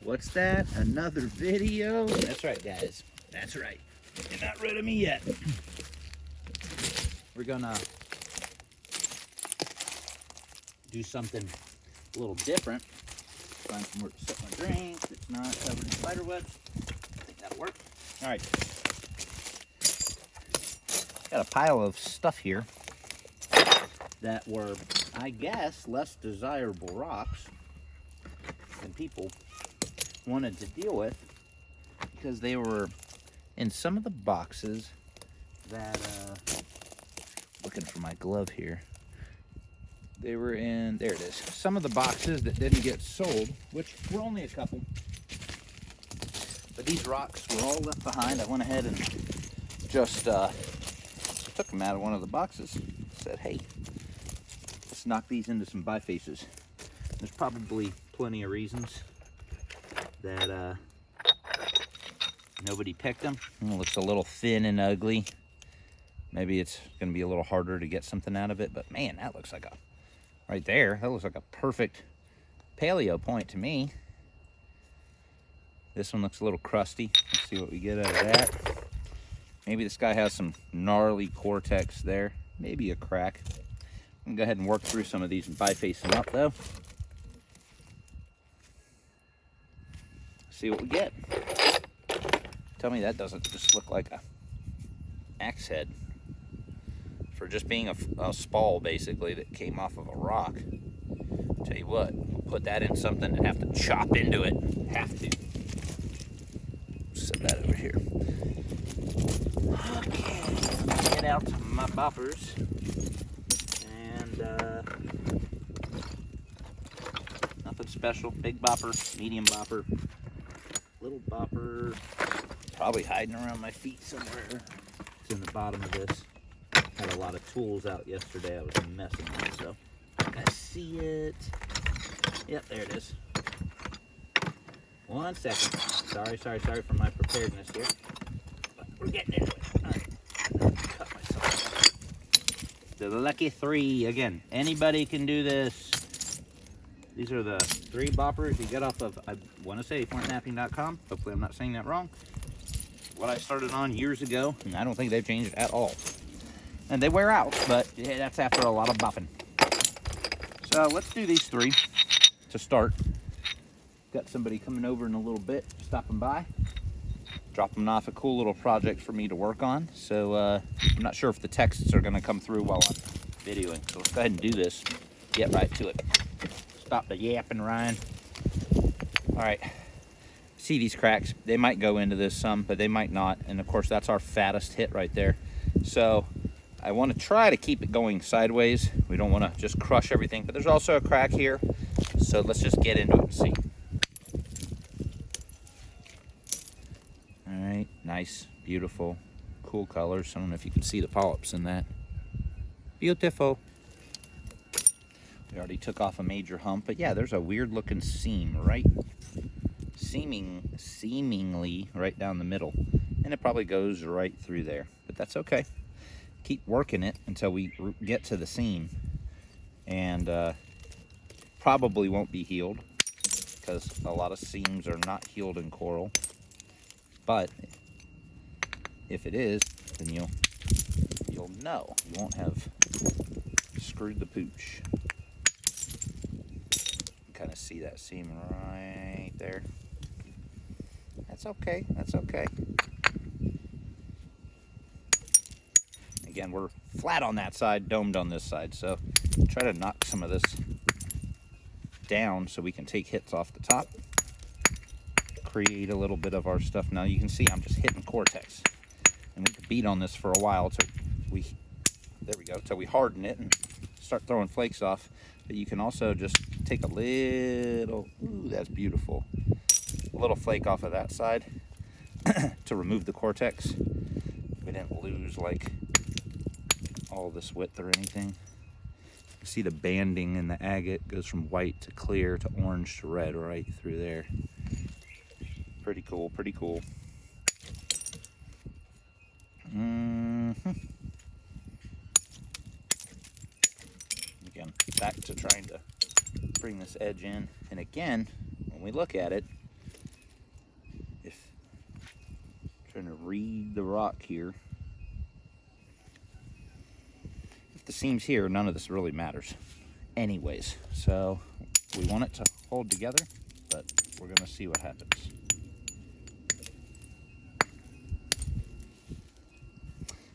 What's that? Another video? That's right, guys. That's right. You're not rid of me yet. We're gonna do something a little different. Find somewhere to set my drink that's not covered in spider webs. I think that'll work. All right. Got a pile of stuff here that were, I guess, less desirable rocks than people wanted to deal with because they were in some of the boxes that, looking for my glove here. They were in, there it is, some of the boxes that didn't get sold, which were only a couple. But these rocks were all left behind. I went ahead and just took them out of one of the boxes. Said, hey, let's knock these into some bifaces. There's probably plenty of reasons that nobody picked them. It looks a little thin and ugly. Maybe it's going to be a little harder to get something out of it, but man, that looks like a, right there, that looks like a perfect paleo point to me. This one looks a little crusty. Let's see what we get out of that. Maybe this guy has some gnarly cortex there. Maybe a crack. I'm gonna go ahead and work through some of these and biface them up though. See what we get. Tell me that doesn't just look like a axe head. For just being a spall basically that came off of a rock. Tell you what, we'll put that in something and have to chop into it. Have to. Set that over here. Okay, let me get out my boppers. And nothing special. Big bopper, medium bopper, little bopper. Probably hiding around my feet somewhere. It's in the bottom of this. Had a lot of tools out yesterday I was messing with, so I see it. Yep, there it is. 1 second. Sorry for my preparedness here. But we're getting into it. All right. Cut myself. The lucky three. Again, anybody can do this. These are the 3 boppers you get off of, I want to say, pointmapping.com. Hopefully I'm not saying that wrong. What I started on years ago, and I don't think they've changed at all. And they wear out, but yeah, that's after a lot of buffing. So let's do these 3 to start. Got somebody coming over in a little bit, stopping by. Dropping off a cool little project for me to work on. So I'm not sure if the texts are gonna come through while I'm videoing. So let's go ahead and do this. Get right to it. Stop the yapping, Ryan. All right. See these cracks? They might go into this some, but they might not. And of course, that's our fattest hit right there. So I want to try to keep it going sideways. We don't want to just crush everything, but there's also a crack here. So let's just get into it and see. All right, nice, beautiful, cool colors. I don't know if you can see the polyps in that. Beautiful. We already took off a major hump, but yeah, there's a weird looking seam right, seemingly right down the middle. And it probably goes right through there, but that's okay. Keep working it until we get to the seam. And probably won't be healed because a lot of seams are not healed in coral. But if it is, then you'll know. You won't have screwed the pooch. Kind of see that seam right there. That's okay. That's okay. Again, we're flat on that side, domed on this side, so try to knock some of this down so we can take hits off the top, create a little bit of our stuff. Now you can see I'm just hitting cortex, and we could beat on this for a while till we, there we go, till we harden it and start throwing flakes off. But you can also just take a little, ooh, that's beautiful, a little flake off of that side to remove the cortex. We didn't lose like all this width or anything. You see the banding in the agate goes from white to clear to orange to red right through there. Pretty cool, pretty cool. Again, back to trying to bring this edge in. And again, when we look at it, if trying to read the rock here. If the seam's here, none of this really matters anyways. So we want it to hold together, but we're gonna see what happens.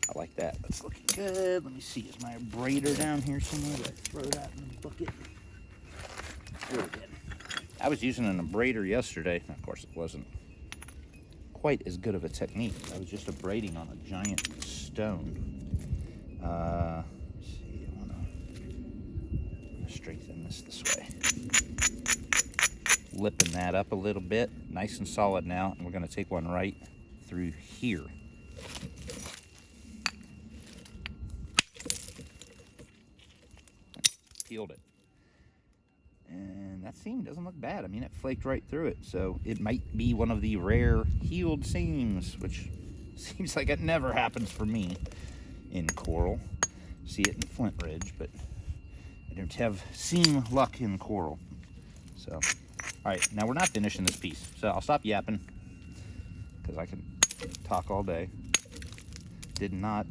I like that. That's looking good. Let me see. Is my abrader down here somewhere? Did I throw that in the bucket? Really good. I was using an abrader yesterday. Of course, it wasn't quite as good of a technique. I was just abrading on a giant stone. Let's see. I want to strengthen this way. Lipping that up a little bit. Nice and solid now. And we're going to take one right through here. Peeled it. And that seam doesn't look bad. I mean, it flaked right through it. So it might be one of the rare healed seams, which seems like it never happens for me in coral. See it in Flint Ridge, but I don't have seam luck in coral. So, all right, now we're not finishing this piece. So I'll stop yapping because I can talk all day. Did not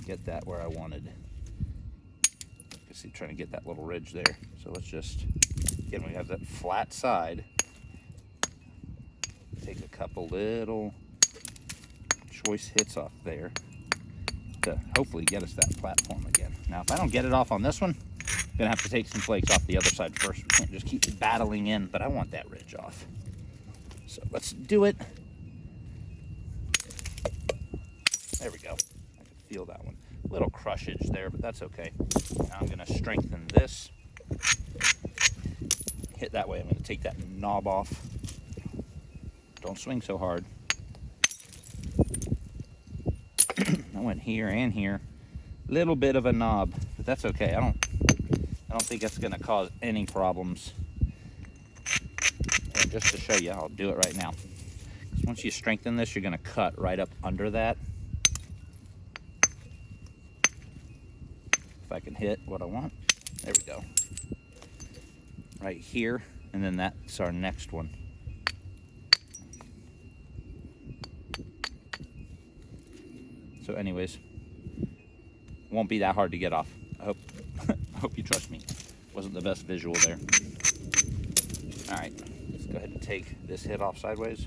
get that where I wanted. See, trying to get that little ridge there. So let's just, again, we have that flat side. Take a couple little choice hits off there to hopefully get us that platform again. Now, if I don't get it off on this one, I'm gonna have to take some flakes off the other side first. We can't just keep battling in, but I want that ridge off. So let's do it. There we go. I can feel that one. Little crushage there, but that's okay. Now I'm gonna strengthen this. Hit that way. I'm gonna take that knob off. Don't swing so hard. I went here and here. Little bit of a knob, but that's okay. I don't think that's gonna cause any problems. And just to show you, I'll do it right now. Because once you strengthen this, you're gonna cut right up under that. If I can hit what I want. There we go. Right here, and then that's our next one. So anyways, won't be that hard to get off. I hope you trust me. Wasn't the best visual there. All right, let's go ahead and take this head off sideways.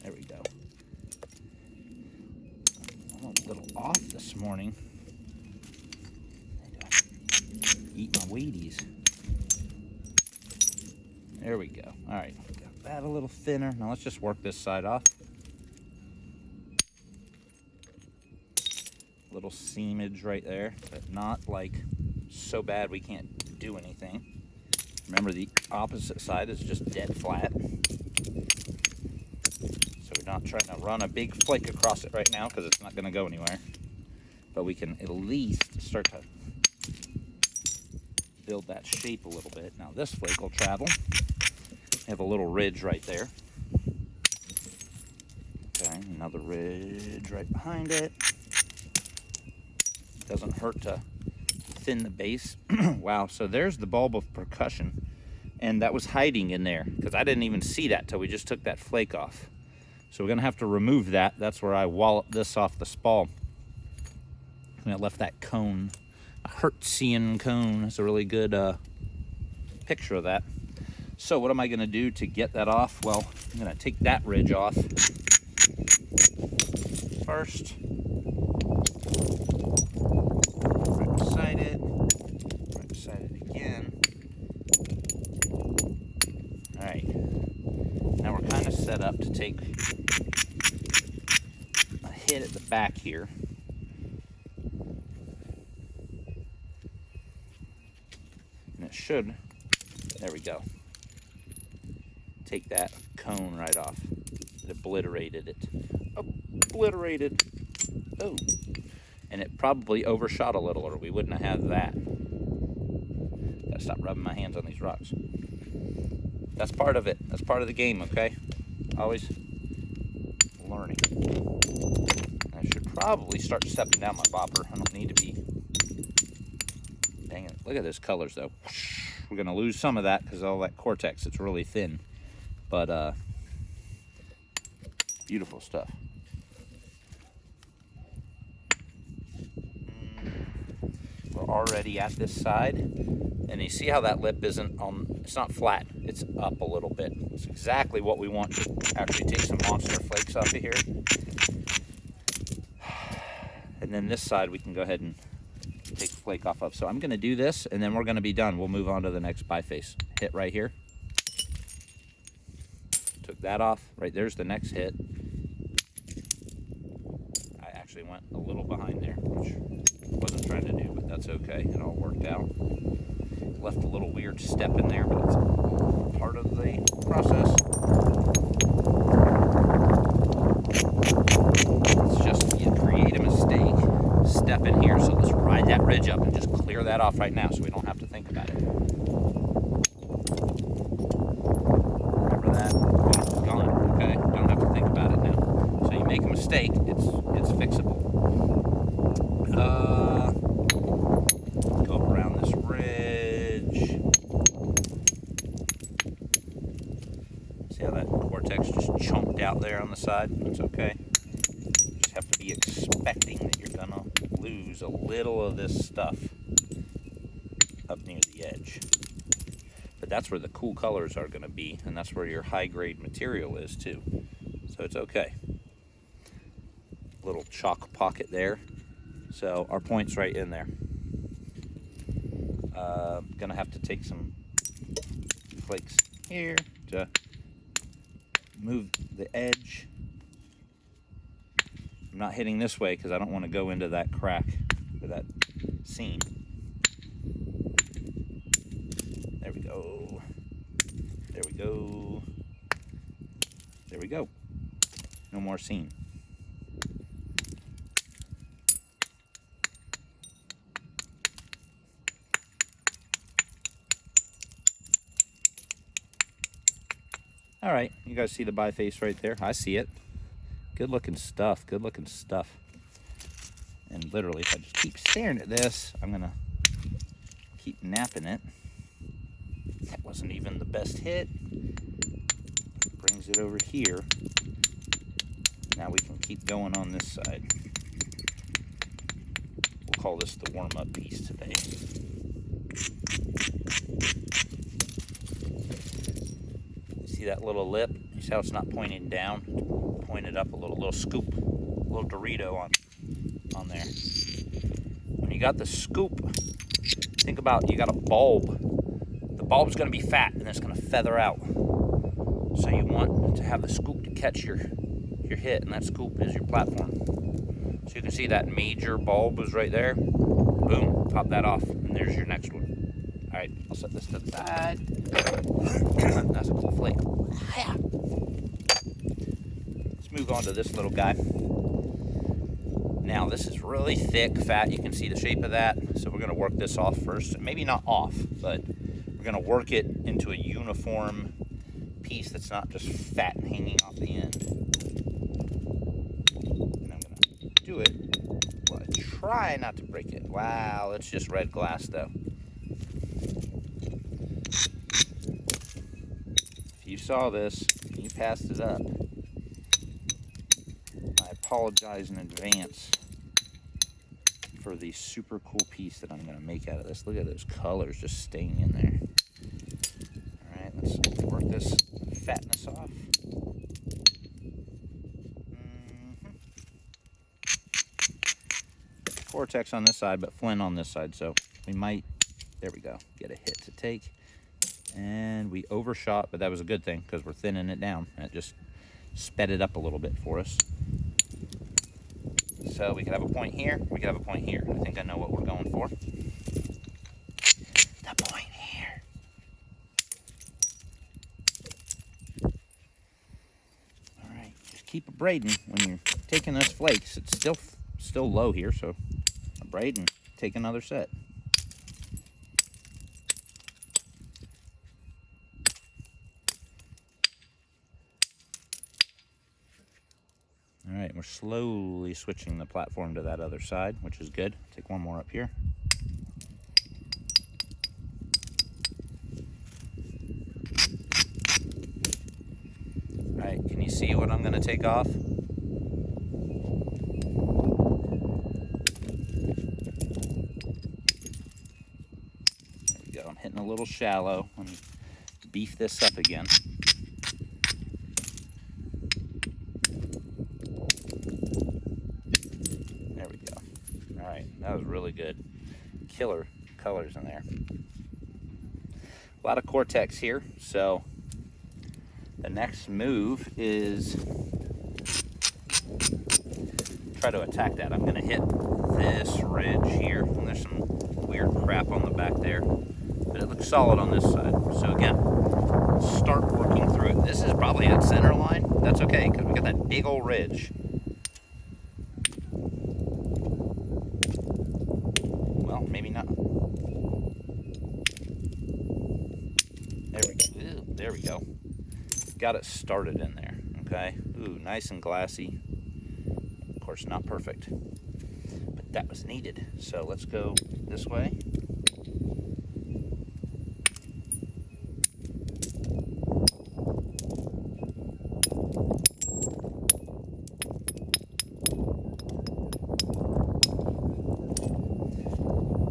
There we go. I'm a little off this morning. Eat my Wheaties. There we go. All right, got that a little thinner. Now let's just work this side off. Little seamage right there, but not like so bad we can't do anything. Remember, the opposite side is just dead flat. So we're not trying to run a big flake across it right now because it's not going to go anywhere. But we can at least start to build that shape a little bit. Now this flake will travel. We have a little ridge right there. Okay, another ridge right behind it. Doesn't hurt to thin the base. Wow, so there's the bulb of percussion, and that was hiding in there because I didn't even see that till we just took that flake off. So we're gonna have to remove that. That's where I walloped this off the spall. And I left that cone, a Hertzian cone. That's a really good picture of that. So what am I gonna do to get that off? Well, I'm gonna take that ridge off first. Right beside it again. All right, now we're kind of set up to take a hit at the back here. And it should, there we go. Take that cone right off. It obliterated it. Obliterated. Oh. And it probably overshot a little, or we wouldn't have had that. Gotta stop rubbing my hands on these rocks. That's part of it. That's part of the game, okay? Always learning. I should probably start stepping down my bobber. I don't need to be. Dang it. Look at those colors, though. We're gonna lose some of that because all that cortex, it's really thin. But beautiful stuff. We're already at this side, and you see how that lip isn't on, it's not flat, it's up a little bit. It's exactly what we want to actually take some monster flakes off of here. And then this side we can go ahead and take the flake off of. So I'm gonna do this, and then we're gonna be done. We'll move on to the next biface. Hit right here. Took that off. Right there's the next hit. I actually went a little behind there, which I wasn't trying to do, but that's okay. It all worked out. Left a little weird step in there, but it's part of the process. It's just, you create a mistake, step in here. So let's ride that ridge up and just clear that off right now so we don't have to think about it. Remember that? It's gone, okay? Don't have to think about it now. So you make a mistake, it's fixable. Go around this ridge. See how that cortex just chunked out there on the side? That's okay. Just have to be expecting that you're gonna lose a little of this stuff up near the edge. But that's where the cool colors are gonna be, and that's where your high grade material is too. So it's okay. Little chalk pocket there. So our point's right in there. Gonna have to take some flakes here to move the edge. I'm not hitting this way because I don't want to go into that crack or that seam. There we go. There we go. There we go. No more seam. All right, you guys see the biface right there? I see it. Good looking stuff, good looking stuff. And literally, if I just keep staring at this, I'm gonna keep napping it. That wasn't even the best hit. Brings it over here. Now we can keep going on this side. We'll call this the warm-up piece today. See that little lip? You see how it's not pointing down? Pointed up a little scoop, a little Dorito on there. When you got the scoop, think about, you got a bulb. The bulb's gonna be fat and it's gonna feather out. So you want to have the scoop to catch your hit, and that scoop is your platform. So you can see that major bulb is right there. Boom, pop that off, and there's your next one. All right, I'll set this to the side. That's a cool flake. Let's move on to this little guy. Now this is really thick fat. You can see the shape of that. So we're gonna work this off first. Maybe not off, but we're gonna work it into a uniform piece that's not just fat and hanging off the end. And I'm gonna do it. Well, I try not to break it. Wow, it's just red glass though. If you saw this and you passed it up, I apologize in advance for the super cool piece that I'm going to make out of this. Look at those colors just staying in there. All right, let's work this fatness off. Cortex on this side, but flint on this side, so we might, there we go, get a hit to take. And we overshot, but that was a good thing because we're thinning it down. And it just sped it up a little bit for us. So we could have a point here, we could have a point here. I think I know what we're going for. The point here. All right, just keep braiding when you're taking those flakes. It's still low here, so braid and take another set. All right, we're slowly switching the platform to that other side, which is good. Take one more up here. right, can you see what I'm gonna take off? There we go, I'm hitting a little shallow. Let me beef this up again. There we go. All right, that was really good. Killer colors in there. A lot of Cortex here, so the next move is try to attack that. I'm gonna hit this ridge here, and there's some weird crap on the back there, but it looks solid on this side. So again, start working through it. This is probably at center line. That's okay, because we got that big old ridge. Well, maybe not. There we go. Ew, there we go. Got it started in there, okay? Ooh, nice and glassy. Of course, not perfect, but that was needed. So let's go this way.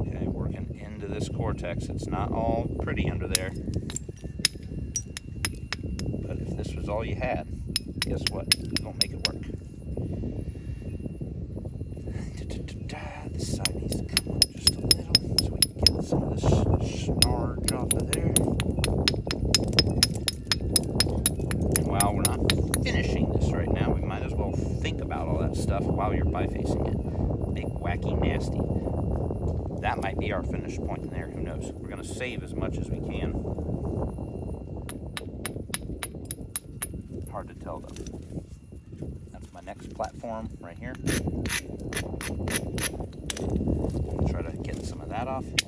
Okay, working into this Cortex. It's not all pretty under there. But if this was all you had, guess what? Don't make it work. This side needs to come up just a little so we can get some of this snarge off of there. And while we're not finishing this right now, we might as well think about all that stuff while you're bifacing it. Big, wacky, nasty. That might be our finish point in there. Who knows? We're going to save as much as we can. Hard to tell though. That's my next platform right here. Try to get some of that off. It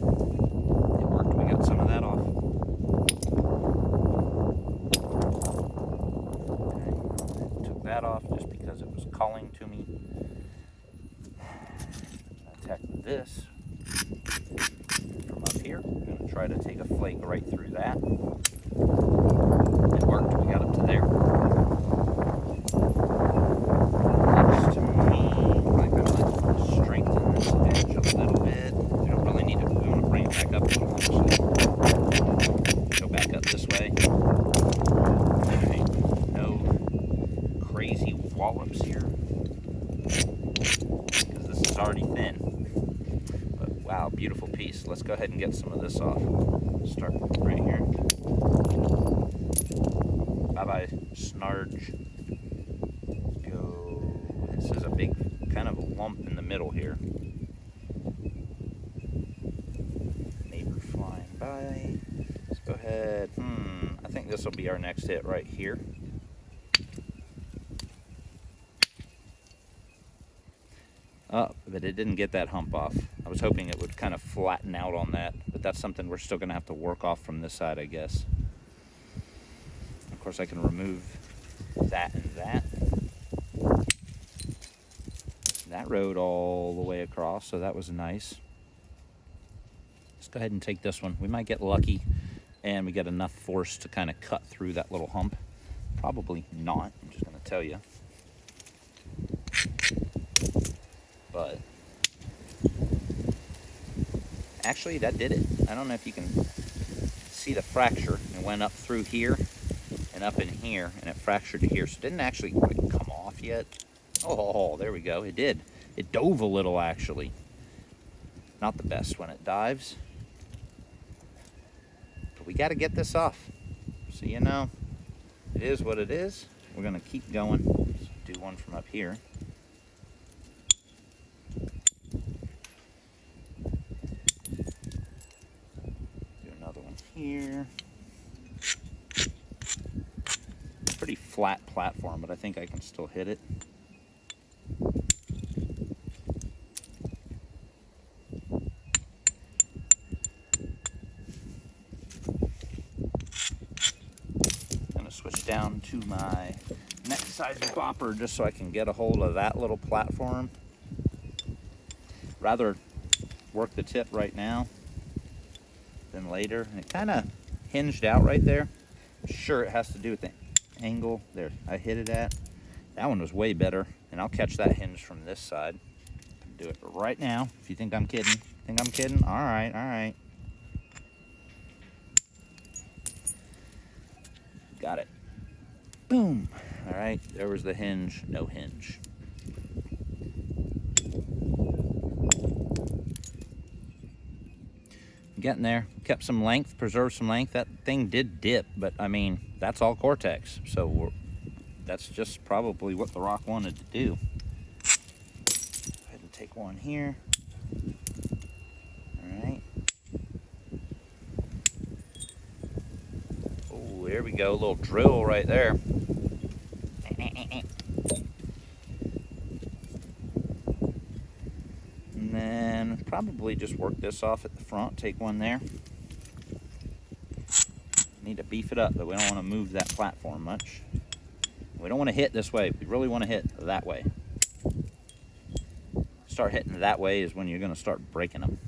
worked, we got some of that off. Okay. Took that off just because it was calling to me. Attack this from up here. I'm going to try to take a flake right through that. It worked, we got up to there. Looks to me like I'm going to strengthen this edge a little bit. We don't really need it. We want to bring it back up a little, actually. Go back up this way. Alright, no crazy wallops here, because this is already thin. But wow, beautiful piece. Let's go ahead and get some of this off. Start right here. Bye-bye, snarge. Let's go. This is a big kind of a lump in the middle here. Neighbor flying by. Let's go ahead. I think this will be our next hit right here. Oh, but it didn't get that hump off. I was hoping it would kind of flatten out on that, but that's something we're still going to have to work off from this side, I guess. Of course, I can remove that and that. That rode all the way across, so that was nice. Let's go ahead and take this one. We might get lucky and we get enough force to kind of cut through that little hump. Probably not, I'm just going to tell you. But actually, that did it. I don't know if you can see the fracture. It went up through here and up in here, and it fractured to here. So it didn't actually quite come off yet. Oh, there we go. It did. It dove a little, actually. Not the best when it dives. But we got to get this off. So, you know, it is what it is. We're going to keep going. Let's do one from up here. Do another one here. Pretty flat platform, but I think I can still hit it. Switch down to my next size bopper just so I can get a hold of that little platform. Rather work the tip right now than later. And it kind of hinged out right there. I'm sure it has to do with the angle. There, I hit it at. That one was way better, and I'll catch that hinge from this side. Do it right now. If you think I'm kidding. Think I'm kidding? All right, all right. Got it. Boom. All right, there was the hinge. No hinge. Getting there. Kept some length, preserved some length. That thing did dip, but I mean, that's all Cortex. So that's just probably what the rock wanted to do. Go ahead and take one here. All right. Oh, there we go. A little drill right there. And then probably just work this off at the front. Take one there. Need to beef it up, but we don't want to move that platform much. We don't want to hit this way. We really want to hit that way. Start hitting that way is when you're going to start breaking them.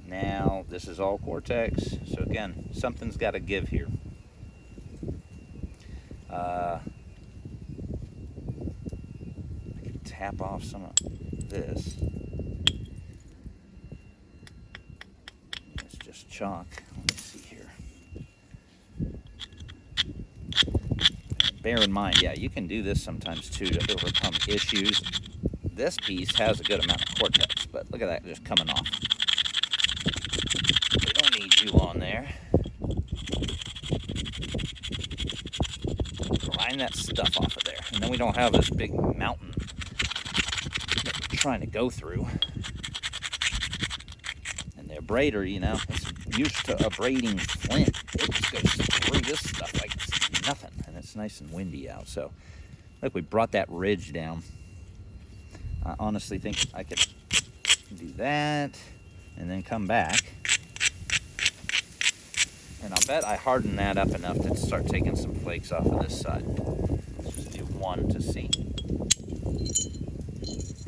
Now, this is all Cortex. So again, something's got to give here. I can tap off some of this. It's just chalk. Let me see here. Bear in mind, yeah, you can do this sometimes too to overcome issues. This piece has a good amount of Cortex, but look at that just coming off. We don't need you on there. Grind that stuff off of there. And then we don't have this big mountain that we're trying to go through. And the abrader, you know, it's used to abrading flint. It just goes through this stuff like it's nothing. And it's nice and windy out. So, look, we brought that ridge down. I honestly think I could do that and then come back. And I'll bet I hardened that up enough to start taking some flakes off of this side. Let's just do one to see.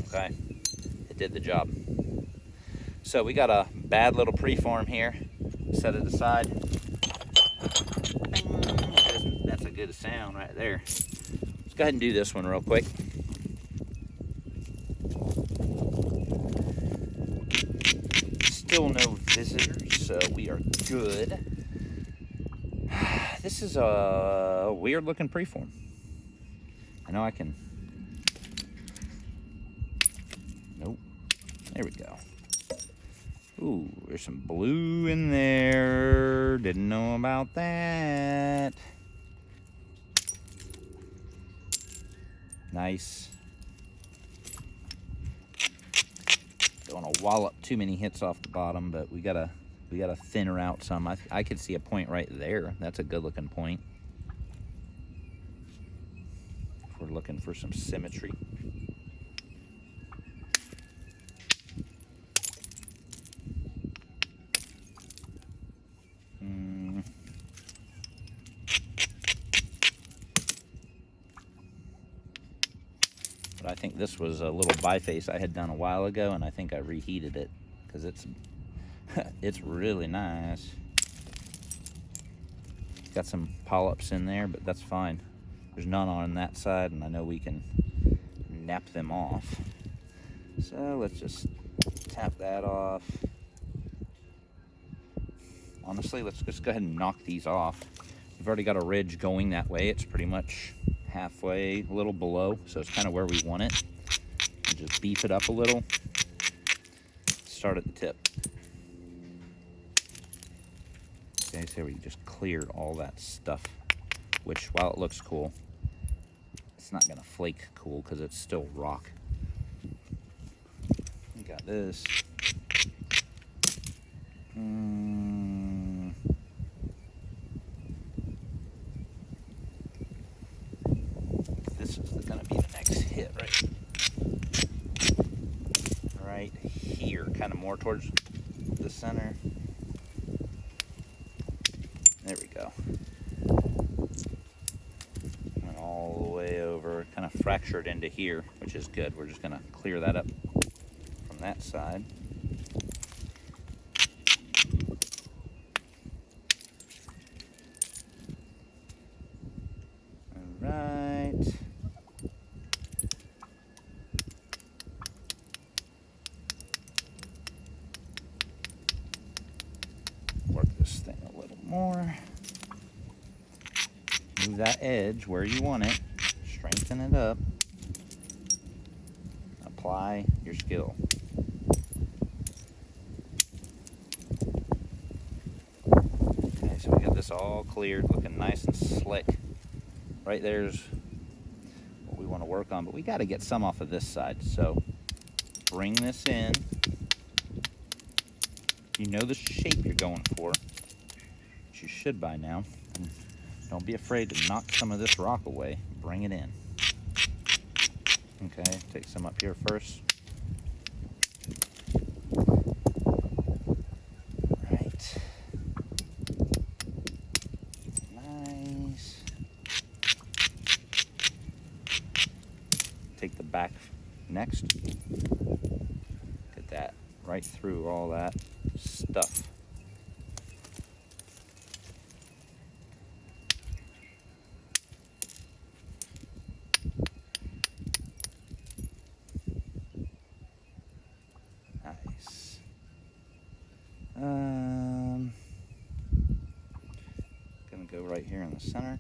Okay, it did the job. So we got a bad little preform here. Set it aside. That's a good sound right there. Let's go ahead and do this one real quick. Still no visitors, so we are good. This is a weird looking preform. I know I can. Nope. There we go. Ooh, there's some blue in there. Didn't know about that. Nice. Don't want to wallop too many hits off the bottom, but we gotta thinner out some. I could see a point right there. That's a good looking point. If we're looking for some symmetry. But I think this was a little biface I had done a while ago, and I think I reheated it because it's really nice. Got some polyps in there, but that's fine. There's none on that side, and I know we can nap them off. So let's just tap that off. Honestly, let's just go ahead and knock these off. We've already got a ridge going that way. It's pretty much halfway, a little below, so it's kind of where we want it. And just beef it up a little. Start at the tip. Okay, so we just cleared all that stuff, which, while it looks cool, it's not gonna flake cool because it's still rock. We got this. This is gonna be the next hit, right here, kind of more towards the center. There we go. Went all the way over, kind of fractured into here, which is good. We're just gonna clear that up from that side. more. Move that edge where you want it. Strengthen it up. Apply your skill. Okay, so we got this all cleared, looking nice and slick. Right there's what we want to work on, but we got to get some off of this side. So bring this in. You know the shape you're going for, which you should by now. And don't be afraid to knock some of this rock away. Bring it in. Okay, take some up here first. Right. Nice. Take the back next. Get that right through all that stuff. Nice. Gonna go right here in the center,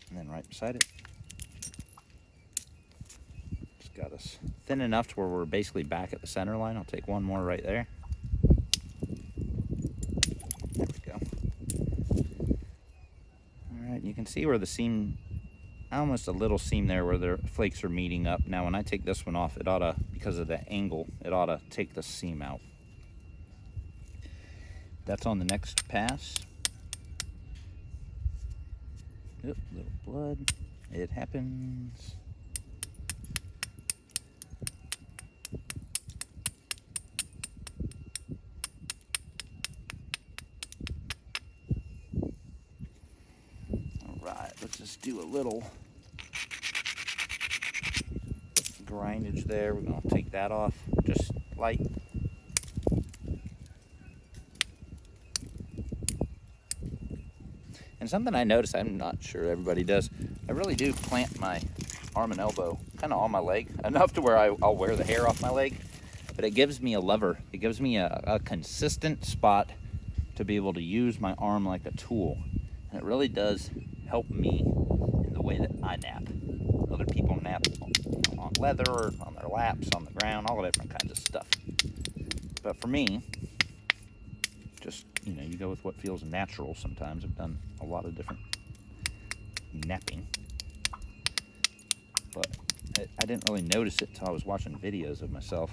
and then right beside it. Just got us thin enough to where we're basically back at the center line. I'll take one more right there. There we go. All right, you can see where the seam, almost a little seam there where the flakes are meeting up. Now when I take this one off, it ought to, because of the angle, it ought to take the seam out. That's on the next pass. Oop, little blood. It happens. All right, let's just do a little grindage there. We're going to take that off, just light. And something I noticed, I'm not sure everybody does, I really do plant my arm and elbow kind of on my leg, enough to where I'll wear the hair off my leg, but it gives me a lever. It gives me a consistent spot to be able to use my arm like a tool. And it really does help me in the way that I nap. Other people nap on leather, or on their laps, on the ground, all different kinds of stuff. But for me, just, you know, you go with what feels natural sometimes. I've done a lot of different napping, but I didn't really notice it until I was watching videos of myself.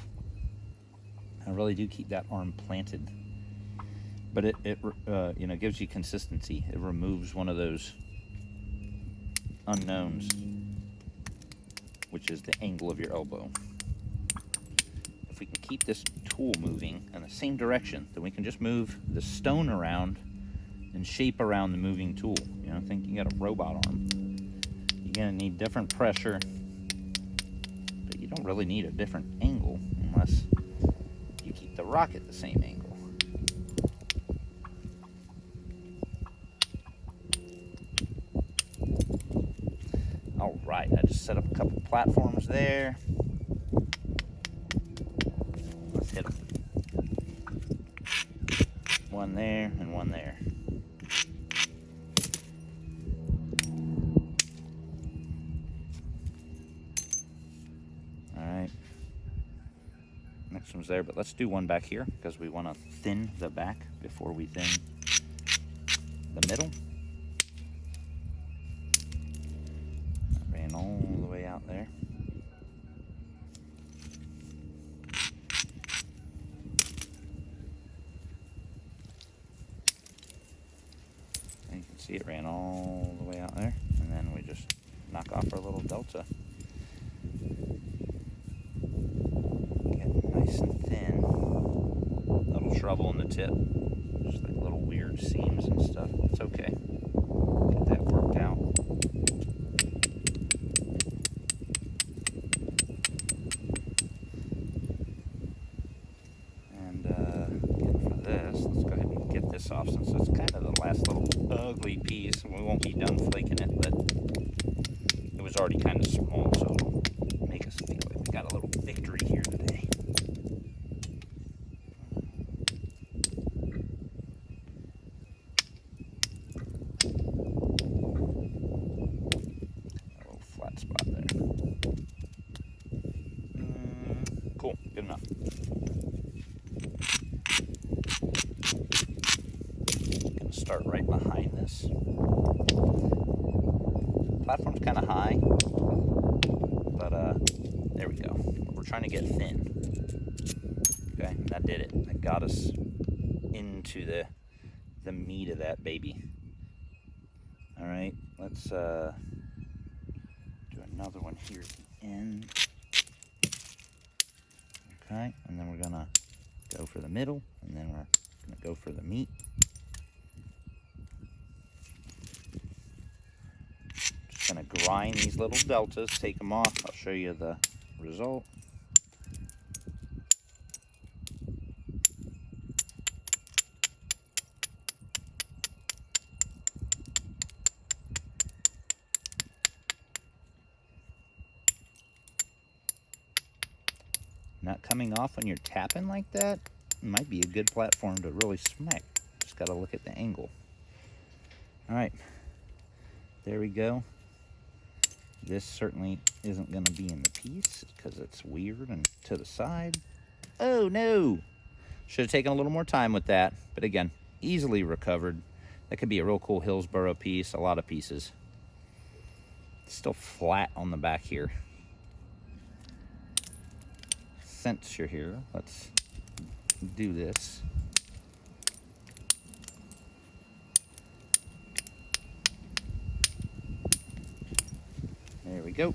I really do keep that arm planted, but it you know, gives you consistency. It removes one of those unknowns, which is the angle of your elbow. If we can keep this tool moving in the same direction, then we can just move the stone around and shape around the moving tool. You know, think you got a robot arm. You're gonna need different pressure, but you don't really need a different angle unless you keep the rock at the same angle. All right, I just set up a couple platforms there. Let's hit them. One there and one there. All right. Next one's there, but let's do one back here because we want to thin the back before we thin the middle. I ran all the way out there. See, it ran all the way out there, and then we just knock off our little delta. Get nice and thin. Little trouble in the tip, just like little weird seams and stuff. It's okay. Get that worked out. And again, for this, let's go ahead and get this off, since it's kind of the last little ugly piece, and we won't be done flaking it, but it was already kind of small, so it'll make us feel like we got a little victory here today. Gonna start right behind this. Platform's kind of high, but there we go. We're trying to get thin. Okay, that did it. That got us into the meat of that baby. All right, let's do another one here at the end. Okay, and then we're gonna go for the middle, and then we're gonna go for the meat. Just gonna grind these little deltas, take them off. I'll show you the result. Not coming off when you're tapping like that might be a good platform to really smack. Just got to look at the angle. All right, there we go. This certainly isn't going to be in the piece because it's weird and to the side. Oh no! Should have taken a little more time with that, but again, easily recovered. That could be a real cool Hillsborough piece, a lot of pieces. It's still flat on the back here. Since you're here, let's do this. There we go.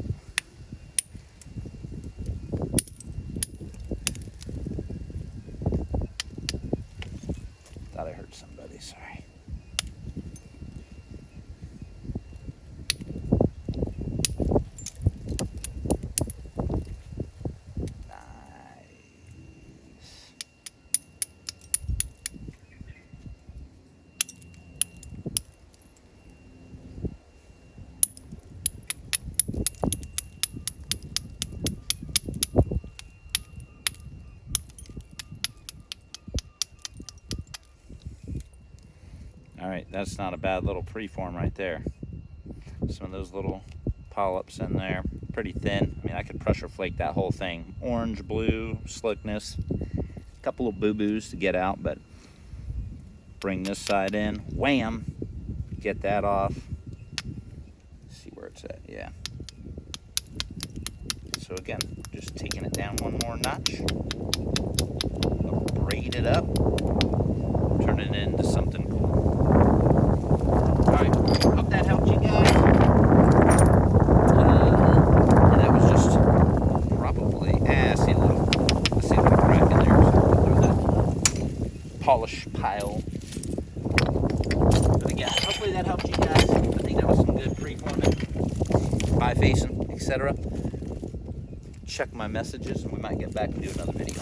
Thought I heard somebody, sorry. All right, that's not a bad little preform right there. Some of those little polyps in there, pretty thin. I mean, I could pressure flake that whole thing. Orange, blue, slickness, a couple of boo-boos to get out, but bring this side in, wham, get that off. Let's see where it's at, yeah. So again, just taking it down one more notch, braid it up, turn it into something cool. Alright, hope that helped you guys. And that was just probably, I see a little crack in there, so through that polish pile. But again, hopefully that helped you guys. I think that was some good preforming, bifacing, etc. Check my messages and we might get back and do another video.